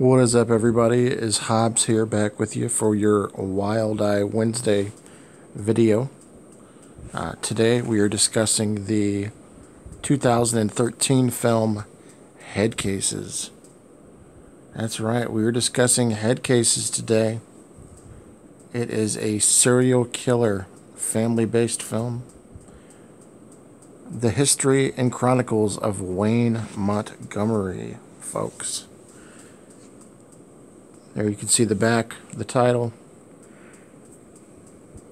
What is up, everybody? Is Hobbs here back with you for your Wild Eye Wednesday video. Today we are discussing the 2013 film Headcases. That's right, we are discussing Headcases today. It is a serial killer family-based film. The history and chronicles of Wayne Montgomery, folks. There you can see the back, the title.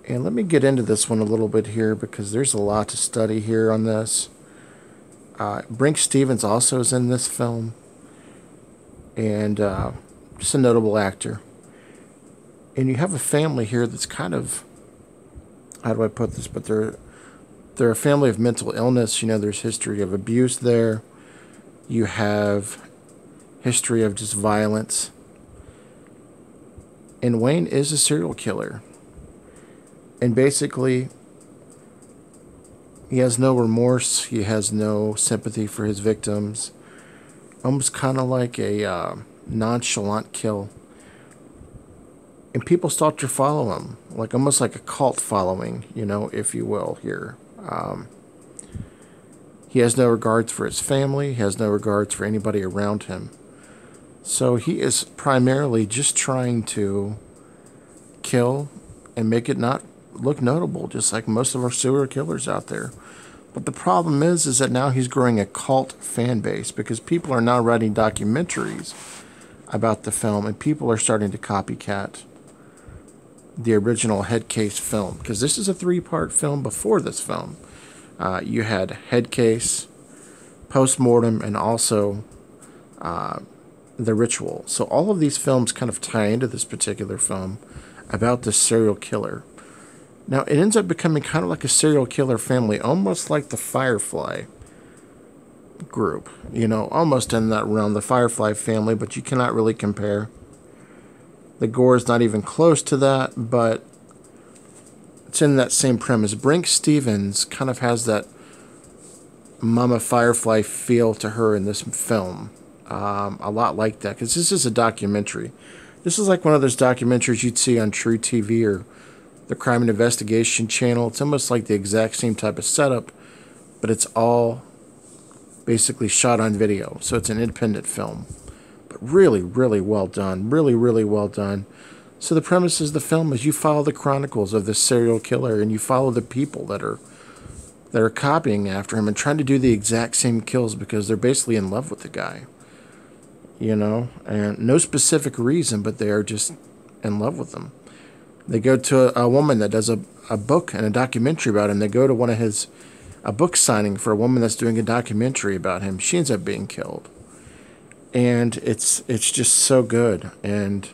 And let me get into this one a little bit here because there's a lot to study here on this. Brink Stevens also is in this film. And just a notable actor. And you have a family here that's kind of, how do I put this? But they're a family of mental illness. You know, there's history of abuse there. You have history of just violence. And Wayne is a serial killer. And basically, he has no remorse. He has no sympathy for his victims. Almost kind of like a nonchalant kill. And people start to follow him. Like almost like a cult following, you know, if you will, here. He has no regards for his family. He has no regards for anybody around him. So he is primarily just trying to kill and make it not look notable, just like most of our serial killers out there. But the problem is that now he's growing a cult fan base because people are now writing documentaries about the film, and people are starting to copycat the original Headcase film, because this is a three-part film before this film. You had Headcase, Postmortem, and also The Ritual. So all of these films kind of tie into this particular film about this serial killer. Now, it ends up becoming kind of like a serial killer family, almost like the Firefly group. You know, almost in that realm, the Firefly family, but you cannot really compare. The gore is not even close to that, but it's in that same premise. Brink Stevens kind of has that Mama Firefly feel to her in this film. A lot like that, because this is a documentary. This is like one of those documentaries you'd see on True TV or the Crime and Investigation channel. It's almost like the exact same type of setup, but it's all basically shot on video. So it's an independent film. But really, really well done. Really, really well done. So the premise of the film is you follow the chronicles of this serial killer, and you follow the people that are copying after him and trying to do the exact same kills because they're basically in love with the guy. You know, and no specific reason, but they are just in love with him. They go to a woman that does a book and a documentary about him. They go to a book signing for a woman that's doing a documentary about him. She ends up being killed. And it's just so good. And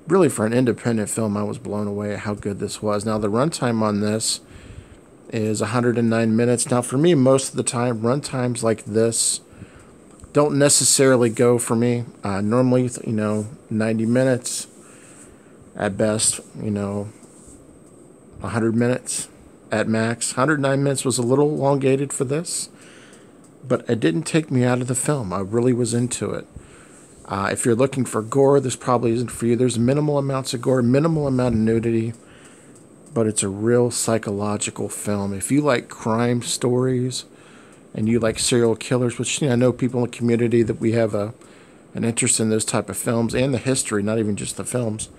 really, for an independent film, I was blown away at how good this was. Now, the runtime on this is 109 minutes. Now, for me, most of the time, runtimes like this don't necessarily go for me. Normally, 90 minutes at best, 100 minutes at max. 109 minutes was a little elongated for this, but it didn't take me out of the film. I really was into it. If you're looking for gore, this probably isn't for you. There's minimal amounts of gore, minimal amount of nudity, but it's a real psychological film. If you like crime stories, and you like serial killers, which I know people in the community that we have an interest in those type of films and the history, not even just the films,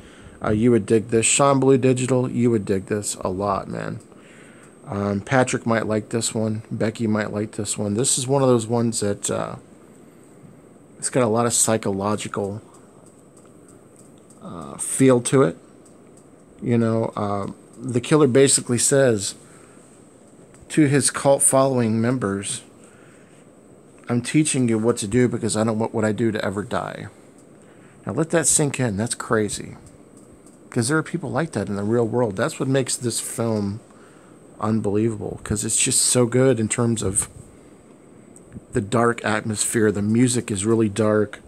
you would dig this. Sean Blue Digital, you would dig this a lot, man. Patrick might like this one. Becky might like this one. This is one of those ones that it's got a lot of psychological feel to it. The killer basically says to his cult following members, I'm teaching you what to do because I don't want what I do to ever die. Now let that sink in. That's crazy. Because there are people like that in the real world. That's what makes this film unbelievable. Because it's just so good in terms of the dark atmosphere. The music is really dark.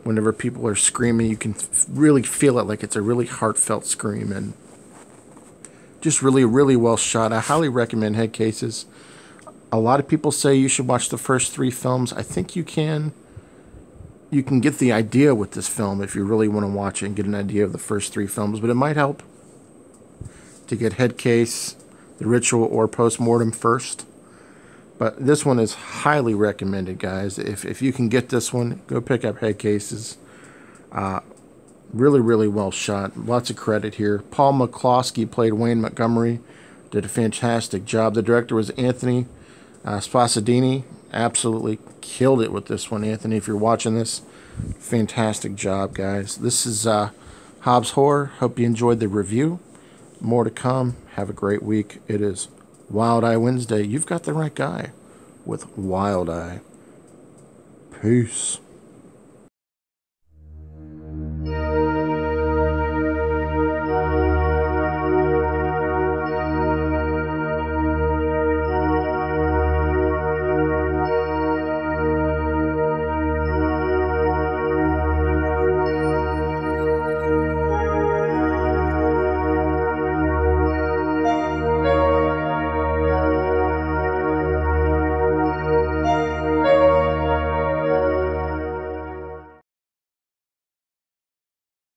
Whenever people are screaming, you can really feel it like it's a really heartfelt scream. And just really, really well shot. I highly recommend Headcases. A lot of people say you should watch the first 3 films. I think you can you can get the idea with this film if you really want to watch it and get an idea of the first 3 films, but it might help to get Headcase, The Ritual, or Postmortem first. But this one is highly recommended, guys. If you can get this one, go pick up Headcases. Really, really well shot. Lots of credit here. Paul McCloskey played Wayne Montgomery. Did a fantastic job. The director was Anthony Sposadini. Absolutely killed it with this one, Anthony. If you're watching this, fantastic job, guys. This is Hobbs Horror. Hope you enjoyed the review. More to come. Have a great week. It is Wild Eye Wednesday. You've got the right guy with Wild Eye. Peace.